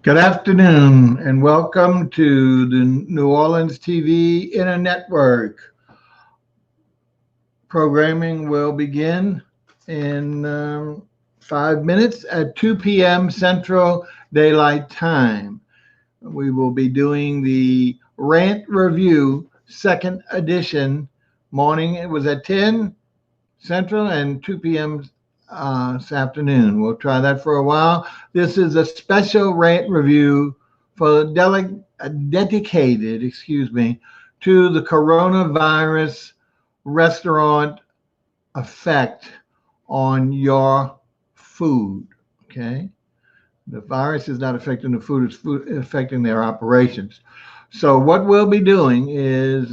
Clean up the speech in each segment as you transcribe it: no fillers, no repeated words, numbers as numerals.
Good afternoon and welcome to the New Orleans TV Inner Network. Programming will begin in 5 minutes at 2 p.m. Central Daylight Time. We will be doing the Rant Revue second edition morning. It was at 10 Central and 2 p.m. This afternoon. We'll try that for a while. This is a special Rant Revue for dedicated, to the coronavirus restaurant effect on your food. Okay, the virus is not affecting the food; it's affecting their operations. So what we'll be doing is,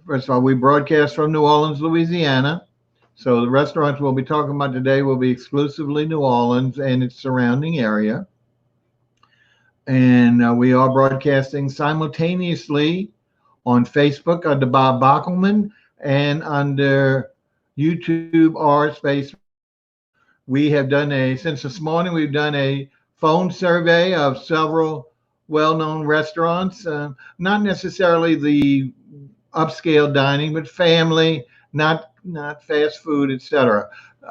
first of all, we broadcast from New Orleans, Louisiana. So the restaurants we'll be talking about today will be exclusively New Orleans and its surrounding area. And we are broadcasting simultaneously on Facebook under Bob Bockelman and under YouTube or Space. We have done since this morning, we've done a phone survey of several well-known restaurants, not necessarily the upscale dining, but family, not fast food, etc.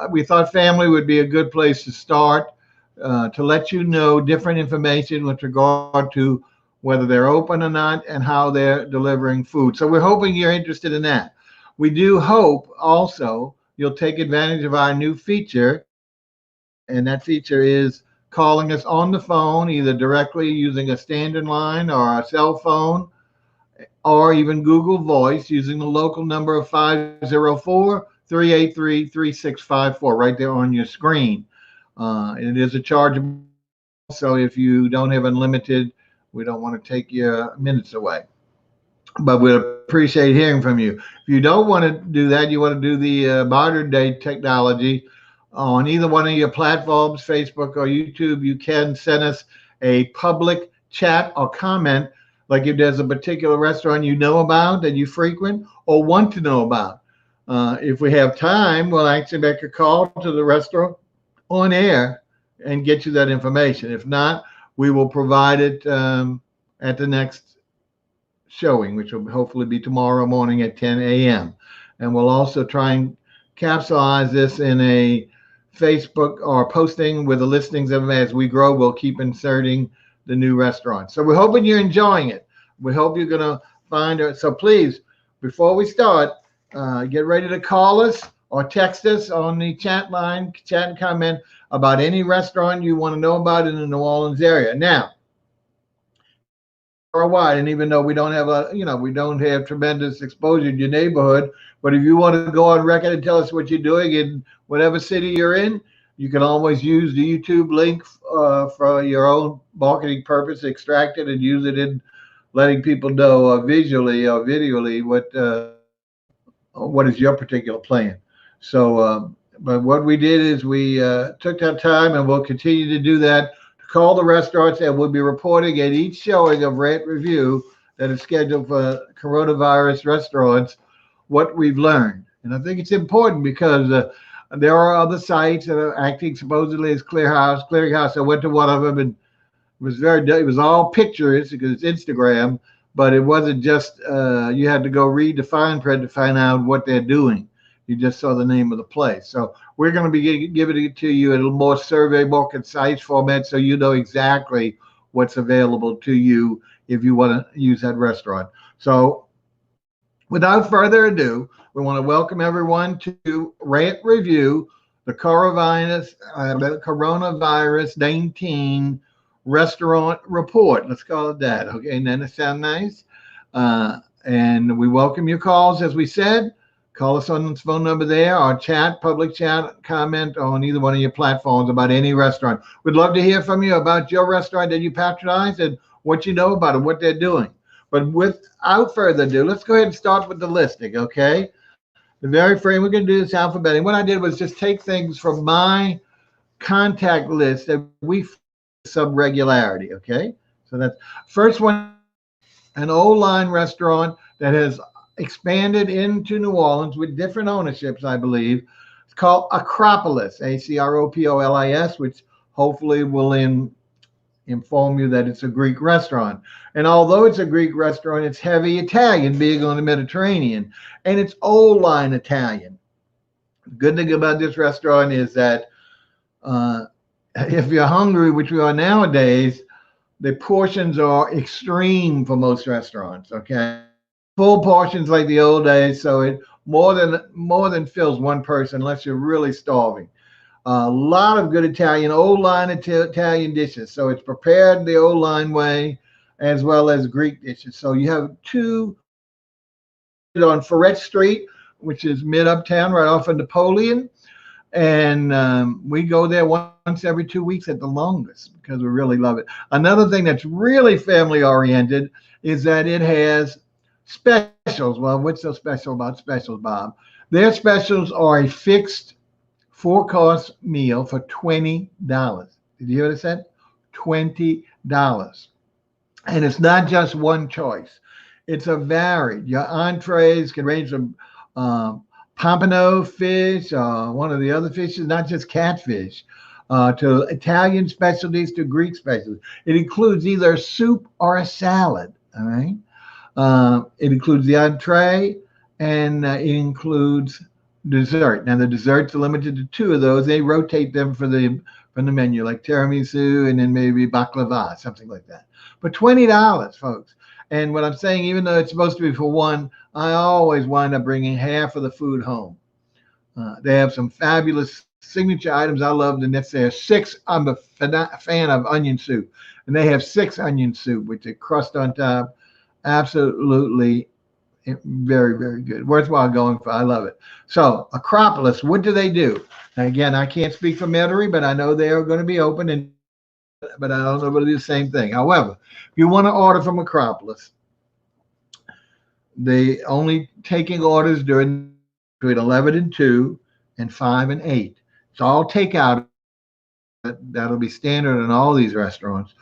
We thought family would be a good place to start to let you know different information with regard to whether they're open or not and how they're delivering food. So we're hoping you're interested in that. We do hope also you'll take advantage of our new feature, and that feature is calling us on the phone, either directly using a standard line or a cell phone, or even Google Voice using the local number of 504-383-3654 right there on your screen. It is a chargeable, so if you don't have unlimited, we don't want to take your minutes away. But we'd appreciate hearing from you. If you don't want to do that, you want to do the modern day technology on either one of your platforms, Facebook or YouTube, you can send us a public chat or comment. Like if there's a particular restaurant you know about that you frequent or want to know about. If we have time, we'll actually make a call to the restaurant on air and get you that information. If not, we will provide it at the next showing, which will hopefully be tomorrow morning at 10 a.m. And we'll also try and capsulize this in a Facebook or posting with the listings of them as we grow. We'll keep inserting the new restaurant. So we're hoping you're enjoying it. We hope you're going to find it. So please, before we start, get ready to call us or text us on the chat line, chat and comment about any restaurant you want to know about in the New Orleans area. Now, worldwide, and even though we don't have we don't have tremendous exposure in your neighborhood, but if you want to go on record and tell us what you're doing in whatever city you're in, you can always use the YouTube link for your own marketing purpose, extract it and use it in letting people know visually or videoly what is your particular plan. So, but what we did is we took that time, and we'll continue to do that, to call the restaurants, and we'll be reporting at each showing of Rant Revue that is scheduled for coronavirus restaurants what we've learned. And I think it's important because there are other sites that are acting supposedly as clearinghouse. I went to one of them, and it was all pictures because it's Instagram, but it wasn't just you had to go read the fine print to find out what they're doing. You just saw the name of the place. So we're going to be giving it to you in a more survey, more concise format, so you know exactly what's available to you if you want to use that restaurant. So without further ado, we want to welcome everyone to Rant Revue, the coronavirus 19 restaurant report. Let's call it that. Okay, and then it sound nice. And we welcome your calls, as we said. Call us on this phone number there, or public chat, comment on either one of your platforms about any restaurant. We'd love to hear from you about your restaurant that you patronize and what you know about it, what they're doing. But without further ado, let's go ahead and start with the listing, okay? The very frame, we're going to do this alphabetically. What I did was just take things from my contact list that we some regularity, okay? So that's first one, an old line restaurant that has expanded into New Orleans with different ownerships, I believe. It's called Acropolis, Acropolis, which hopefully will in inform you that it's a Greek restaurant. And although it's a Greek restaurant, it's heavy Italian, big on the Mediterranean, and it's old line Italian. The good thing about this restaurant is that uh, if you're hungry, which we are nowadays, the portions are extreme for most restaurants. Okay, full portions like the old days, so it more than fills one person unless you're really starving. A lot of good Italian, old line Italian dishes. So it's prepared the old line way as well as Greek dishes. So you have two on Ferret Street, which is mid uptown, right off of Napoleon. And we go there once every 2 weeks at the longest because we really love it. Another thing that's really family oriented is that it has specials. Well, what's so special about specials, Bob? Their specials are a fixed four-course meal for $20. Did you hear what I said? $20. And it's not just one choice. It's a varied. Your entrees can range from pompano fish, one of the other fishes, not just catfish, to Italian specialties to Greek specialties. It includes either a soup or a salad. All right. It includes the entree and it includes dessert. Now the desserts are limited to two of those. They rotate them from the menu, like tiramisu and then maybe baklava, something like that. But $20, folks. And what I'm saying, even though it's supposed to be for one, I always wind up bringing half of the food home. They have some fabulous signature items I love, and that's their six. I'm a fan of onion soup, and they have six onion soup with the crust on top. Absolutely very, very good. Worthwhile going for. I love it. So, Acropolis, what do they do? Now, again, I can't speak for Metairie, but I know they are going to be open, but I don't know if it'll do the same thing. However, if you want to order from Acropolis, they only taking orders during between 11 and 2 and 5 and 8. It's all takeout. That'll be standard in all these restaurants.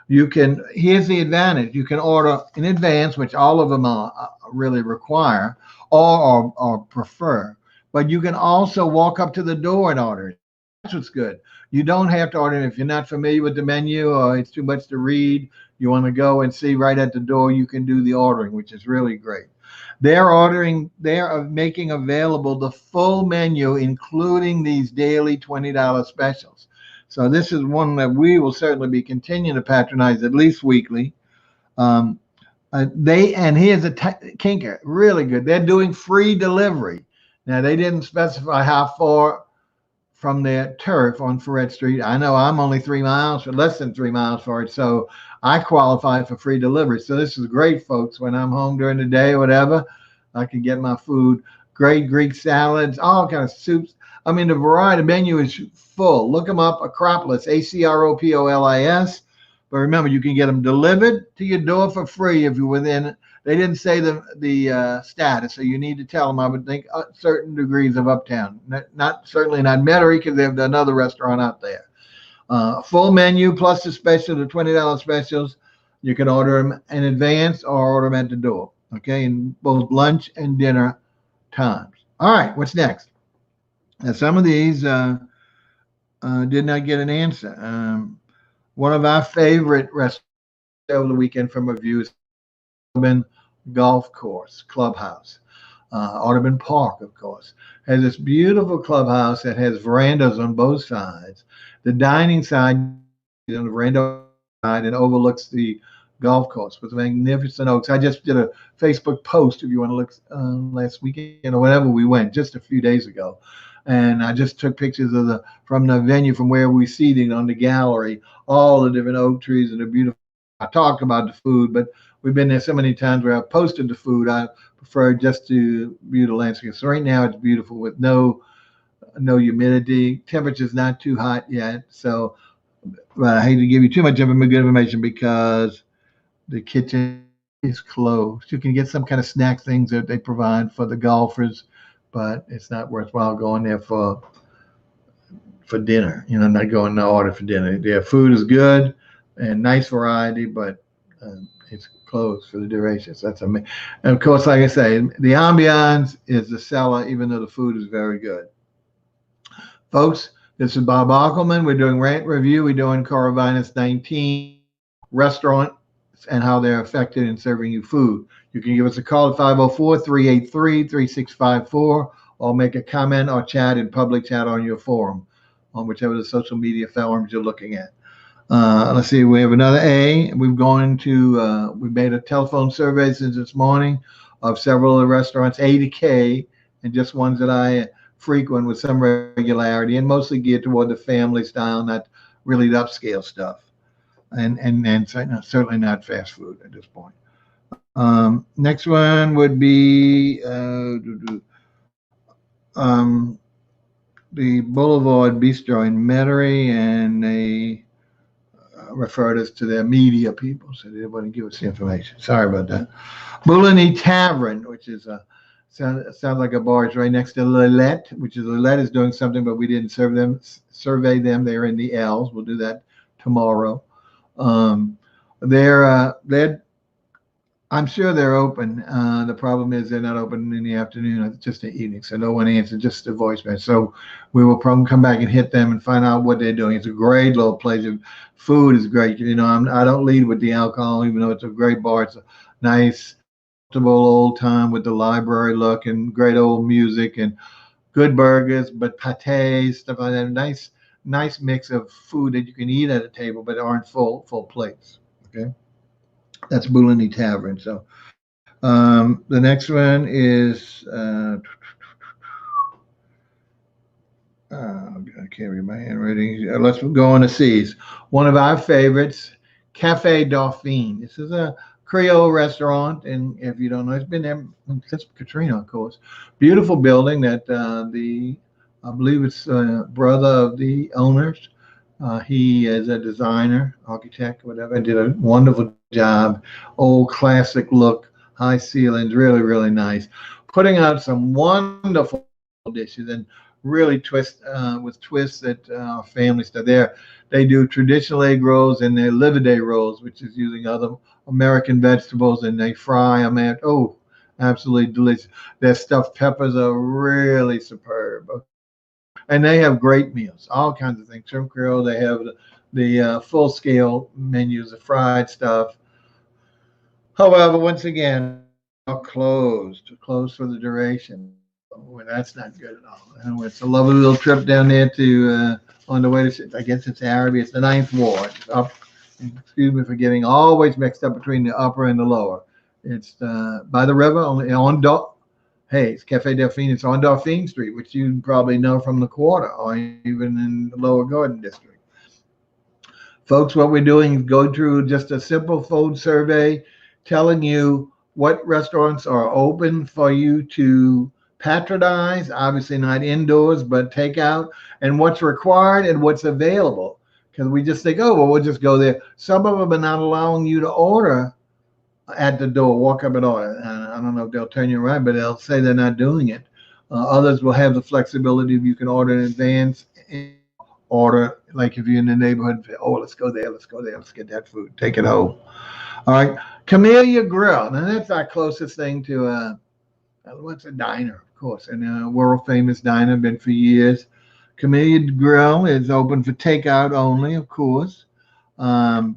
Here's the advantage. You can order in advance, which all of them really require or prefer. But you can also walk up to the door and order. That's what's good. You don't have to order if you're not familiar with the menu or it's too much to read. You want to go and see right at the door. You can do the ordering, which is really great. They're making available the full menu, including these daily $20 specials. So this is one that we will certainly be continuing to patronize at least weekly. Here's a kinker, really good. They're doing free delivery. Now they didn't specify how far from their turf on Ferret Street. I know I'm only 3 miles, or less than 3 miles for it, so I qualify for free delivery. So this is great, folks. When I'm home during the day or whatever, I can get my food. Great Greek salads, all kinds of soups. I mean, the variety menu is full. Look them up, Acropolis, Acropolis. But remember, you can get them delivered to your door for free if you're within. They didn't say the status, so you need to tell them. I would think certain degrees of uptown. Certainly not Metairie because they have another restaurant out there. Full menu plus the special, the $20 specials. You can order them in advance or order them at the door. Okay, in both lunch and dinner times. All right, what's next? Now, some of these did not get an answer. One of our favorite restaurants over the weekend from Revue is Audubon Golf Course Clubhouse. Audubon Park, of course, has this beautiful clubhouse that has verandas on both sides. The dining side, on the veranda side, and overlooks the golf course with magnificent oaks. I just did a Facebook post, if you want to look, last weekend or whenever we went, just a few days ago. And I just took pictures of from the venue, from where we seated on the gallery, all the different oak trees and the beautiful. I talked about the food, but we've been there so many times where I posted the food. I prefer just to view the landscape. So right now it's beautiful with no humidity. Temperature's not too hot yet. So, but I hate to give you too much good information because the kitchen is closed. You can get some kind of snack things that they provide for the golfers, but it's not worthwhile going there for dinner. Not going to order for dinner. Their food is good and nice variety, but it's closed for the duration. So that's amazing. And of course, like I say, the ambiance is the seller, even though the food is very good. Folks, This is Bob Ockelman. We're doing Rant Review. We're doing coronavirus 19 restaurants and how they're affected in serving you food. You can give us a call at 504-383-3654 or make a comment or chat in public chat on your forum, on whichever the social media forums you're looking at. Let's see, we have another A. We made a telephone survey since this morning of several of the restaurants, A to K, and just ones that I frequent with some regularity, and mostly geared toward the family style, not really the upscale stuff, and certainly not fast food at this point. Next one would be the Boulevard Bistro in Metairie, and they referred us to their media people, so they wouldn't give us the information. Sorry about that. Bulani Tavern, which is sounds like a bar. It's right next to Lilette, which is Lilette is doing something, but we didn't survey them. They're in the L's. We'll do that tomorrow. I'm sure they're open. The problem is they're not open in the afternoon. It's just the evening, so no one answered, just the voicemail. So we will probably come back and hit them and find out what they're doing. It's a great little place. Food is great. I don't lead with the alcohol, even though it's a great bar. It's a nice, comfortable old time with the library look and great old music and good burgers, but pâtés, stuff like that. Nice mix of food that you can eat at a table, but aren't full plates. Okay. That's Bulani Tavern. So the next one is I can't read my handwriting. Let's go on to C's. One of our favorites, Cafe Dauphine. This is a Creole restaurant, and if you don't know, it's been there since Katrina, of course. Beautiful building that I believe it's brother of the owners. He is a designer, architect, whatever, and did a wonderful job. Old classic look, high ceilings, really, really nice. Putting out some wonderful dishes and really twists that family stuff. They do traditional egg rolls and their liver day rolls, which is using other American vegetables, and they fry them at, absolutely delicious. Their stuffed peppers are really superb. And they have great meals, all kinds of things. Shrimp Creole, they have the full-scale menus, the fried stuff. However, once again, closed for the duration. Well, that's not good at all. And it's a lovely little trip down there to on the way to, I guess it's Araby. It's the 9th Ward. Up, excuse me for getting always mixed up between the upper and the lower. It's by the river it's Cafe Dauphine. It's on Dauphine Street, which you probably know from the Quarter or even in the Lower Garden District. Folks, what we're doing is go through just a simple food survey telling you what restaurants are open for you to patronize, obviously not indoors, but takeout, and what's required and what's available. Because we just think, we'll just go there. Some of them are not allowing you to order at the door, walk up and order. I don't know if they'll turn you around, but they'll say they're not doing it. Others will have the flexibility if you can order in advance, order, like if you're in the neighborhood, let's go there, let's get that food, take it home. All right, Camellia Grill. Now that's our closest thing to what's a diner, of course, and a world famous diner, been for years. Camellia Grill is open for takeout only, of course, and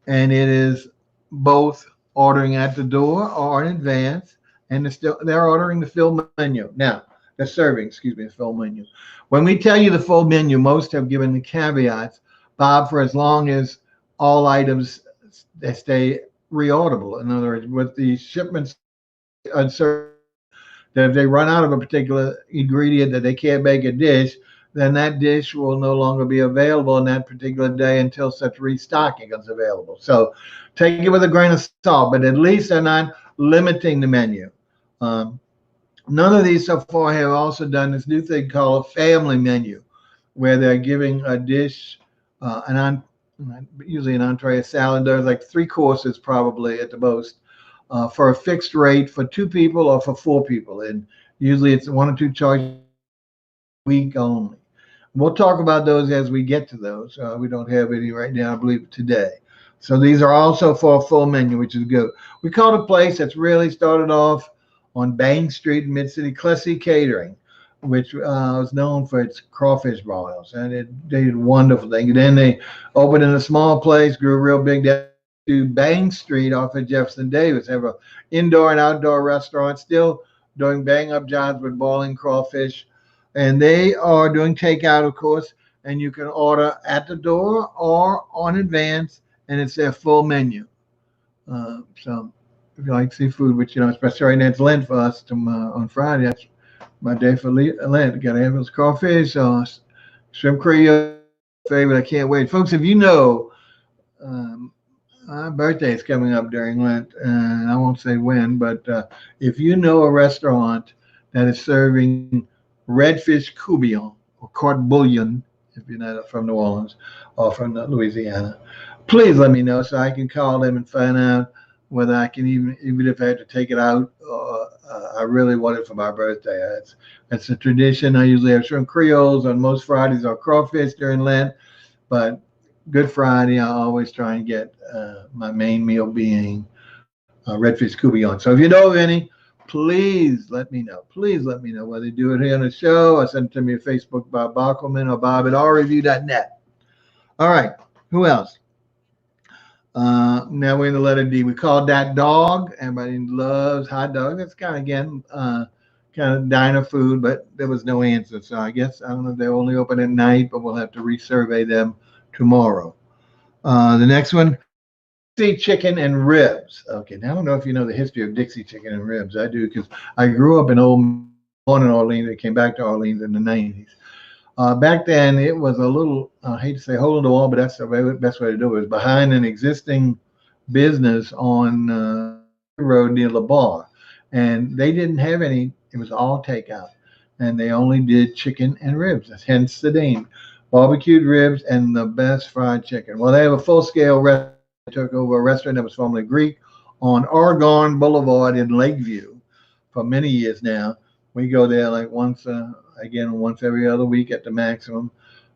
it is both ordering at the door or in advance, and they're ordering the full menu. Now, they're serving, the full menu. When we tell you the full menu, most have given the caveats, Bob, for as long as all items they stay reorderable. In other words, with the shipments uncertain, that if they run out of a particular ingredient that they can't make a dish, then that dish will no longer be available on that particular day until such restocking is available. So take it with a grain of salt, but at least they're not limiting the menu. None of these so far have also done this new thing called a family menu, where they're giving a dish, usually an entree, a salad. There's like 3 courses probably at the most, for a fixed rate for 2 people or for 4 people. And usually it's 1 or 2 choices a week only. We'll talk about those as we get to those. We don't have any right now, I believe, today. So these are also for a full menu, which is good. We called a place that's really started off on Bain Street in Mid-City, Clessy Catering. which was known for its crawfish broils, and they did wonderful things. Then they opened in a small place, grew real big down to Bang Street off of Jefferson Davis. They have a indoor and outdoor restaurant, still doing bang up jobs with boiling crawfish, and they are doing takeout, of course, and you can order at the door or on advance, and it's their full menu. So if you like seafood, which especially right now it's Lent for us on Friday. That's my day for Lent. Got to have those crawfish, shrimp creole, favorite. I can't wait, folks. If you know, my birthday is coming up during Lent, and I won't say when, but if you know a restaurant that is serving redfish coubillon or carte bouillon, if you're not from New Orleans or from Louisiana, please let me know so I can call them and find out whether I can even if I have to take it out. I really want it for my birthday. It's a tradition. I usually have shrimp creoles on most Fridays or crawfish during Lent, but Good Friday I always try and get my main meal being redfish coubillon. So if you know of any, please let me know. Please let me know whether you do it here on the show or send it to me on Facebook, Bob Bockelman, or bob@allrevue.net. All right. Who else? Now we're in the letter D. We called that dog. Everybody loves hot dog. That's kind of diner food, but there was no answer. So I guess, I don't know if they're only open at night, but we'll have to resurvey them tomorrow. The next one, Dixie chicken and ribs. Okay, now I don't know if you know the history of Dixie chicken and ribs. I do, because I grew up born in Orleans. I came back to Orleans in the 90s. Back then, it was a little, I hate to say hole in the wall, but that's the best way to do it. It was behind an existing business on the road near the bar. And they didn't have any, it was all takeout. And they only did chicken and ribs, hence the name. Barbecued ribs and the best fried chicken. Well, they have a full-scale restaurant. They took over a restaurant that was formerly Greek on Oregon Boulevard in Lakeview for many years now. We go there like once every other week at the maximum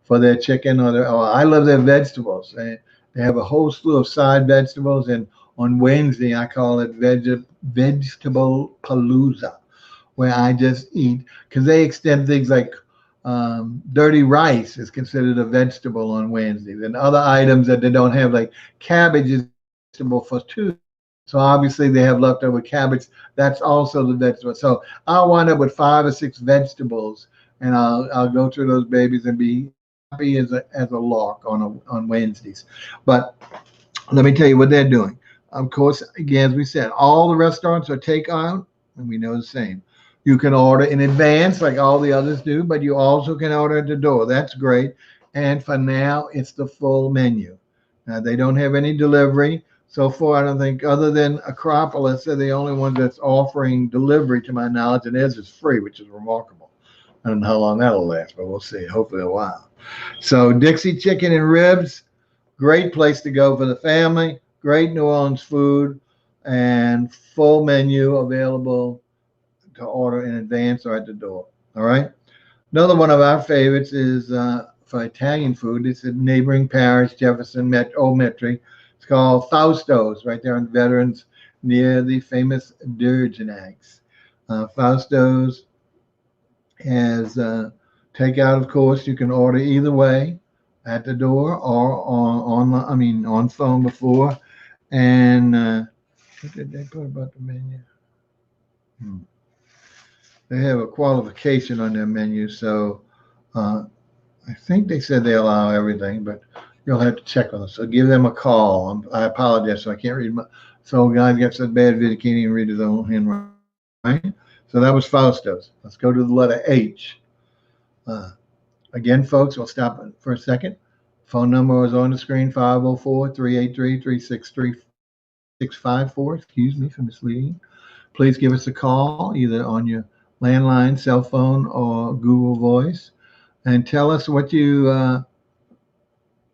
for their chicken. I love their vegetables. They have a whole slew of side vegetables, and on Wednesday I call it vegetable palooza, where I just eat, because they extend things like dirty rice is considered a vegetable on Wednesdays, and other items that they don't have, like cabbage is vegetable for Tuesday. So obviously they have leftover cabbage. That's also the vegetable. So I'll wind up with 5 or 6 vegetables, and I'll go through those babies and be happy as a lark on Wednesdays. But let me tell you what they're doing. Of course, again, as we said, all the restaurants are takeout, and we know the same. You can order in advance like all the others do, but you also can order at the door. That's great. And for now, it's the full menu. Now, they don't have any delivery. So far, I don't think, other than Acropolis, they're the only one that's offering delivery to my knowledge, and theirs is free, which is remarkable. I don't know how long that'll last, but we'll see. Hopefully a while. So Dixie chicken and ribs, great place to go for the family. Great New Orleans food, and full menu available to order in advance or at the door. All right. Another one of our favorites is for Italian food. It's a neighboring parish, Jefferson Old Metairie. It's called Fausto's, right there on Veterans, near the famous Dirgenacs. Fausto's has takeout, of course. You can order either way, at the door or on phone before. And what did they put about the menu? They have a qualification on their menu, so I think they said they allow everything, but you'll have to check on them. So give them a call. I apologize, so I can't read so guys get so bad video, can't even read his own handwriting. Right? So that was Fausto's. Let's go to the letter H. Again, folks, we'll stop for a second. Phone number is on the screen, 504-383-3654. Excuse me for misleading. Please give us a call, either on your landline, cell phone, or Google Voice, and tell us what you,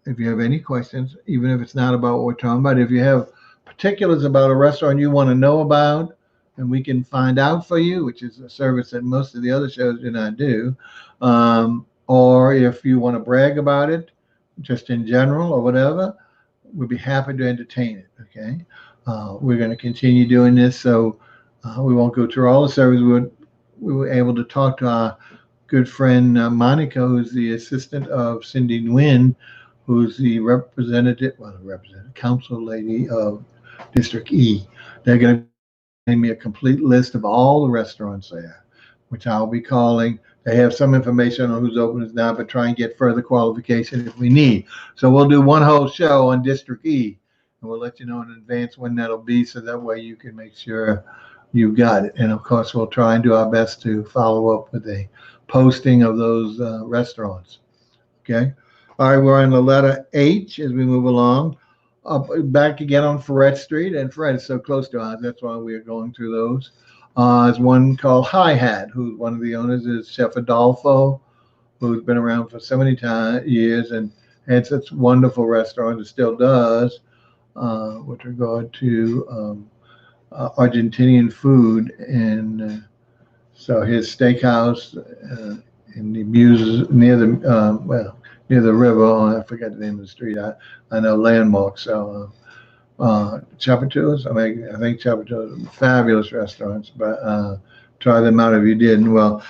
if you have any questions, even if it's not about what we're talking about. If you have particulars about a restaurant you want to know about, and we can find out for you, which is a service that most of the other shows do not do, or if you want to brag about it, just in general or whatever, we'd be happy to entertain it. Okay, we're going to continue doing this, so we won't go through all the surveys. We were able to talk to our good friend Monica, who's the assistant of Cindy Nguyen, who's the council lady of District E. They're going to send me a complete list of all the restaurants there, which I'll be calling. They have some information on who's open now, but try and get further qualification if we need. So we'll do one whole show on District E, and we'll let you know in advance when that'll be, so that way you can make sure you've got it. And of course, we'll try and do our best to follow up with a posting of those restaurants. Okay. All right, we're on the letter H as we move along. Back again on Ferret Street, and Ferret is so close to us. That's why we are going through those. There's one called Hi Hat, who one of the owners is Chef Adolfo, who's been around for so many years and had such wonderful restaurants and still does with regard to Argentinian food. And so his steakhouse in the Muses near the near the river. I forget the name of the street. I know landmarks. So Chapatulas. I think Chapatulas, fabulous restaurants. But try them out if you didn't. Well,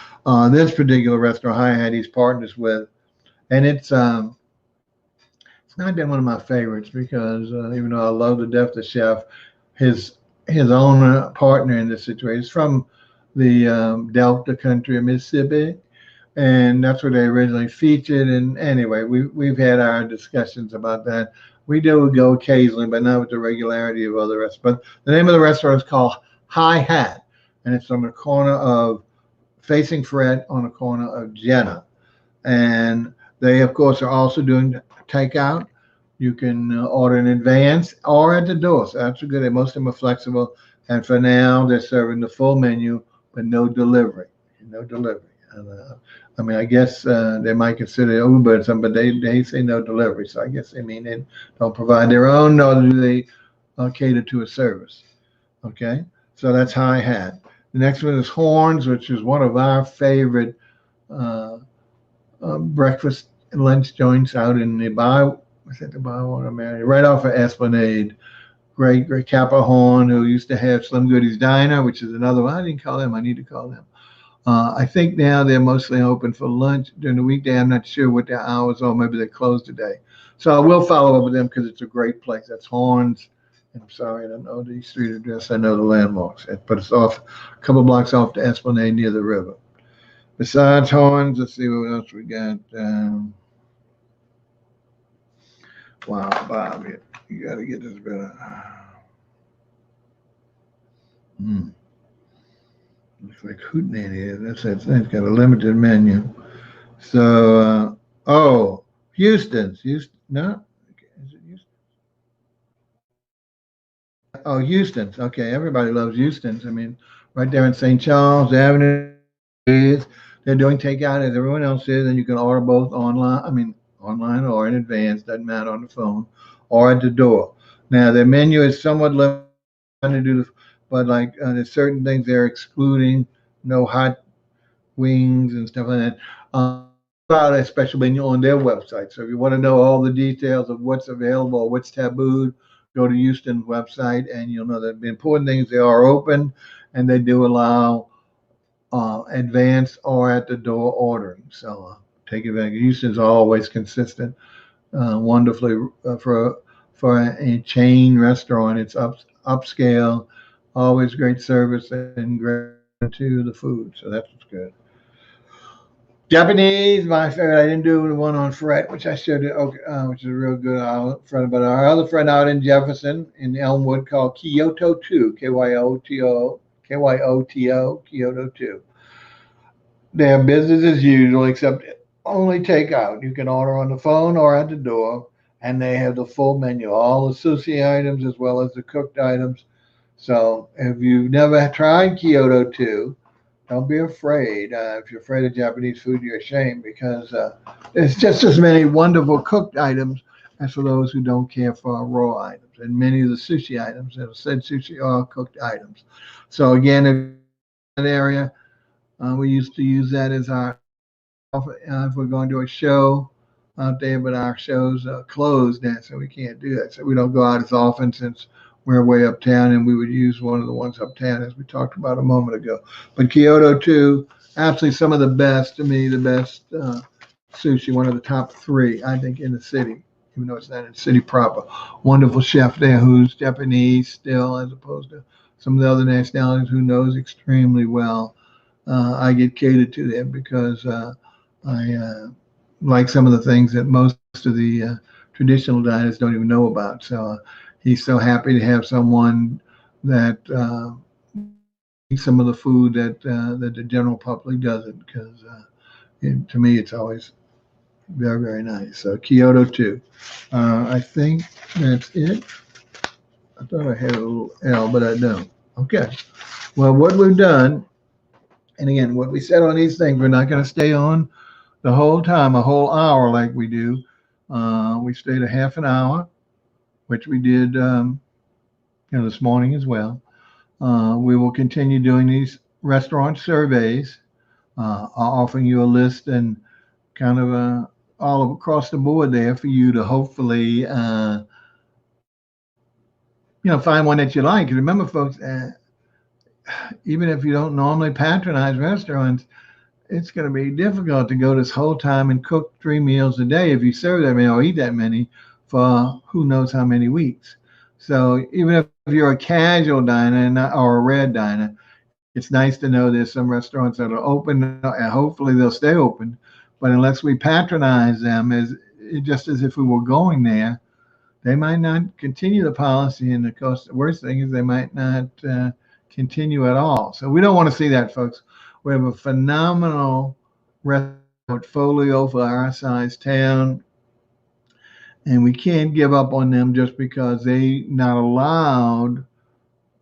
this particular restaurant, Hi Hat, he's partners with, and it's not been one of my favorites because even though I love to death the chef, his owner partner in this situation is from the Delta country of Mississippi, and that's where they originally featured. And anyway, we've had our discussions about that. We do go occasionally, but not with the regularity of other restaurants. But the name of the restaurant is called Hi Hat, and it's on the corner of facing Fred on the corner of Jenna. And they, of course, are also doing takeout. You can order in advance or at the door. So that's good. Most of them are flexible. And for now, they're serving the full menu, but no delivery. No delivery. And, I mean, I guess they might consider Uber or something, but they say no delivery. So I guess they mean they don't provide their own, nor do they cater to a service. Okay, so that's Hi Hat. The next one is Horns, which is one of our favorite breakfast and lunch joints out in the Bywater, Mary, right off of Esplanade. Great Kappa Horn, who used to have Slim Goody's Diner, which is another one. I didn't call them. I need to call them. I think now they're mostly open for lunch during the weekday. I'm not sure what their hours are. Maybe they're closed today. So I will follow up with them because it's a great place. That's Horns. And I'm sorry, I don't know the street address. I know the landmarks, but it's off a couple blocks off the Esplanade near the river. Besides Horns, let's see what else we got. Wow, Bob, you got to get this better. Looks like Hootenanny. That's it. It's got a limited menu. So, Houston's. No? Is it Houston? Oh, Houston's. Okay, everybody loves Houston's. I mean, right there in St. Charles Avenue. They're doing takeout as everyone else is, and you can order both online. I mean, online or in advance, doesn't matter, on the phone or at the door. Now, their menu is somewhat limited to do, but like there's certain things they're excluding, no hot wings and stuff like that. About a special menu on their website. So if you want to know all the details of what's available or what's tabooed, go to Houston's website, and you'll know that the important things, they are open, and they do allow advance or at the door ordering. So take advantage. Houston's always consistent, wonderfully for a chain restaurant. It's upscale, always great service and great to the food. So that's what's good. Japanese, my favorite. I didn't do the one on Fred, which I showed you, which is a real good friend. But our other friend out in Jefferson, in Elmwood, called Kyoto 2, Kyoto, Kyoto 2. Their business as usual, except only takeout. You can order on the phone or at the door, and they have the full menu, all the sushi items as well as the cooked items. So if you've never tried Kyoto 2, don't be afraid. If you're afraid of Japanese food, you're ashamed, because there's just as many wonderful cooked items as for those who don't care for raw items. And many of the sushi items that have said sushi are cooked items. So again, if that area, we used to use that as our, if we're going to a show out there, but our shows are closed now, so we can't do that. So we don't go out as often since we're way uptown, and we would use one of the ones uptown as we talked about a moment ago. But Kyoto too, absolutely some of the best, to me, the best sushi, one of the top three, I think, in the city, even though it's not in the city proper. Wonderful chef there who's Japanese still, as opposed to some of the other nationalities, who knows extremely well. I get catered to there because I like some of the things that most of the traditional diners don't even know about. So he's so happy to have someone that eats some of the food that the general public doesn't, because to me it's always very, very nice. So Kyoto too. I think that's it. I thought I had a little L, but I don't. Okay. Well, what we've done, and again, what we said on these things, we're not going to stay on the whole time, a whole hour like we do. We stayed a half an hour, which we did, this morning as well. We will continue doing these restaurant surveys, offering you a list and kind of all across the board there for you to hopefully, find one that you like. Remember, folks, even if you don't normally patronize restaurants, it's going to be difficult to go this whole time and cook 3 meals a day if you serve that many or eat that many for who knows how many weeks. So even if you're a casual diner or a red diner, it's nice to know there's some restaurants that are open, and hopefully they'll stay open. But unless we patronize them, just as if we were going there, they might not continue the policy. And of course, the worst thing is they might not continue at all. So we don't want to see that, folks. We have a phenomenal restaurant portfolio for our size town, and we can't give up on them just because they're not allowed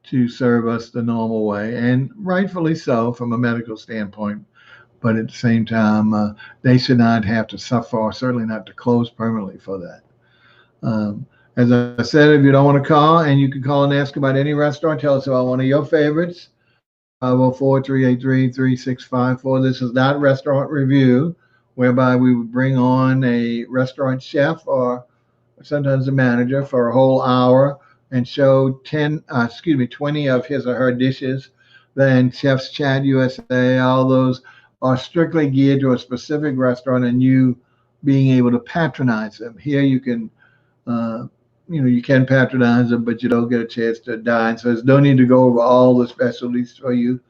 to serve us the normal way, and rightfully so from a medical standpoint. But at the same time, they should not have to suffer, or certainly not to close permanently for that. As I said, if you don't want to call, and you can call and ask about any restaurant, tell us about one of your favorites. 504-383-3654. This is not Restaurant Review, whereby we would bring on a restaurant chef or sometimes a manager for a whole hour and show 20 of his or her dishes. Then Chef's Chat USA, all those are strictly geared to a specific restaurant and you being able to patronize them. Here you can, you can patronize them, but you don't get a chance to dine. So there's no need to go over all the specialties for you.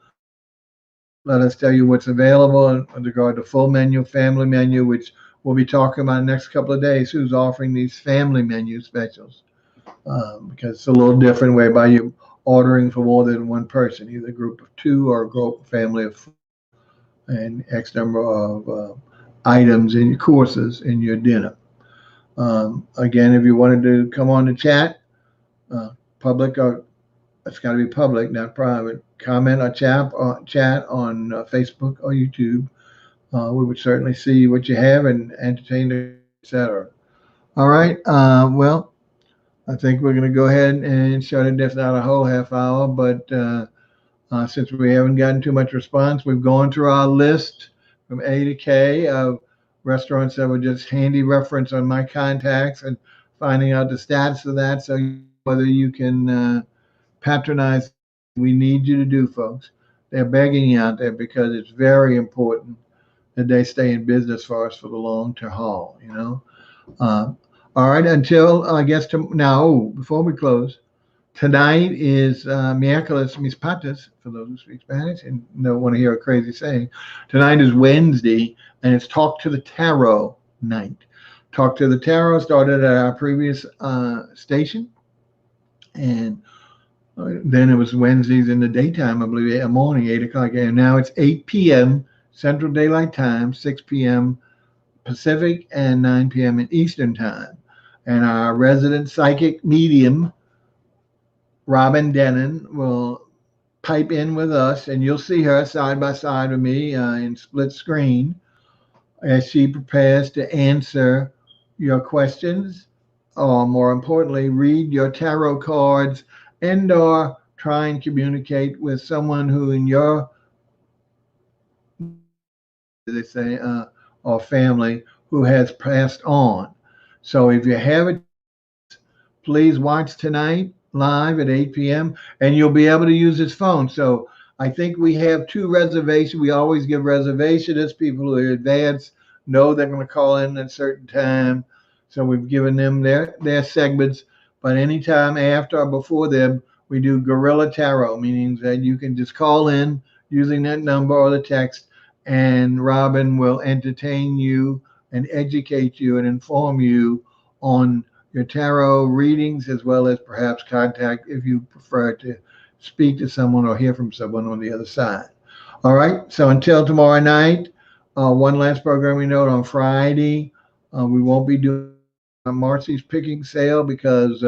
Let us tell you what's available in regard to full menu, family menu, which we'll be talking about in the next couple of days, who's offering these family menu specials. Because it's a little different whereby you're ordering for more than one person, either a group of two or a group family of four, and X number of items in your courses in your dinner. Again, if you wanted to come on the chat, public, or it's got to be public, not private, comment or chat on Facebook or YouTube. We would certainly see what you have and entertain, etc. All right. Well, I think we're going to go ahead and shut it, if not a whole half hour. But since we haven't gotten too much response, we've gone through our list from A to K of restaurants that were just handy reference on my contacts, and finding out the status of that, so whether you can patronize. We need you to do, folks. They're begging you out there because it's very important that they stay in business for us for the long term haul. All right, until I guess now, before we close, tonight is miércoles mis patas, for those who speak Spanish and don't want to hear a crazy saying. Tonight is Wednesday, and it's Talk to the Tarot night. Talk to the Tarot started at our previous station, and then it was Wednesdays in the daytime, I believe, morning, 8 o'clock. And now it's 8 p.m. Central Daylight Time, 6 p.m. Pacific, and 9 p.m. in Eastern Time. And our resident psychic medium, Robin Denon, will pipe in with us, and you'll see her side by side with me in split screen as she prepares to answer your questions, or more importantly, read your tarot cards and or try and communicate with someone who in your, they say, or family who has passed on. So if you have it, please watch tonight. live at 8 p.m. and you'll be able to use his phone. So I think we have 2 reservations. We always give reservations. People who are advanced know they're going to call in at a certain time. So we've given them their segments. But anytime after or before them, we do Gorilla Tarot, meaning that you can just call in using that number or the text, and Robin will entertain you and educate you and inform you on your tarot readings, as well as perhaps contact if you prefer to speak to someone or hear from someone on the other side. All right. So until tomorrow night, one last programming note on Friday. We won't be doing Marcy's picking sale because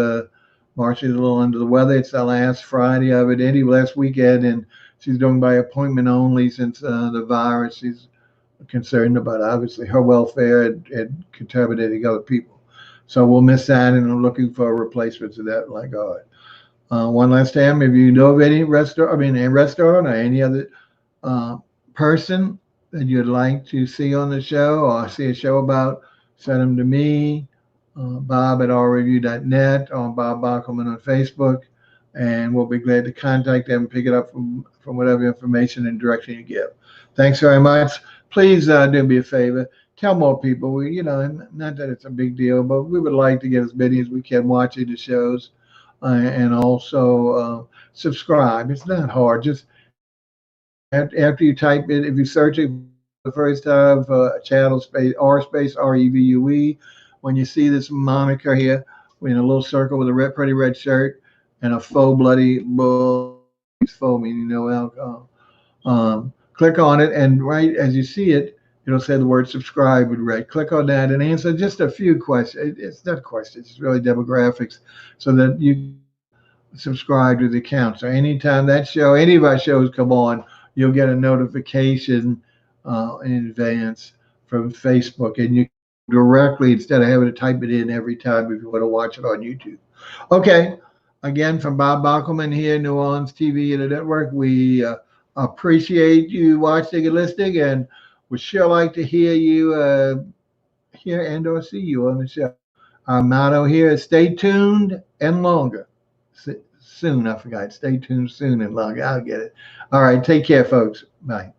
Marcy's a little under the weather. It's the last Friday of it, last weekend, and she's doing by appointment only since the virus. She's concerned about obviously her welfare and contaminating other people. So we'll miss that, and I'm looking for replacements of that like God. One last time, if you know of any restaurant or any other person that you'd like to see on the show or see a show about, send them to me, Bob at rreview.net, or Bob Bockelman on Facebook, and we'll be glad to contact them and pick it up from whatever information and direction you give. Thanks very much. Please do me a favor. Tell more people. Not that it's a big deal, but we would like to get as many as we can watching the shows, and also subscribe. It's not hard. Just after you type it, if you search it the first time for channel space REVUE, when you see this moniker here in a little circle with a pretty red shirt and a faux bloody bull, faux meaning no alcohol, click on it, and right as you see it, it'll say the word subscribe with red. Click on that and answer just a few questions. It's not questions, it's really demographics, so that you subscribe to the account. So anytime any of our shows come on, you'll get a notification in advance from Facebook, and you directly, instead of having to type it in every time if you want to watch it on YouTube. Okay, again, from Bob Bockelman here, New Orleans TV and the network, we appreciate you watching and listening, and would sure like to hear you hear and or see you on the show. Our motto here is stay tuned and longer. Soon, I forgot. Stay tuned soon and longer. I'll get it. All right, take care, folks. Bye.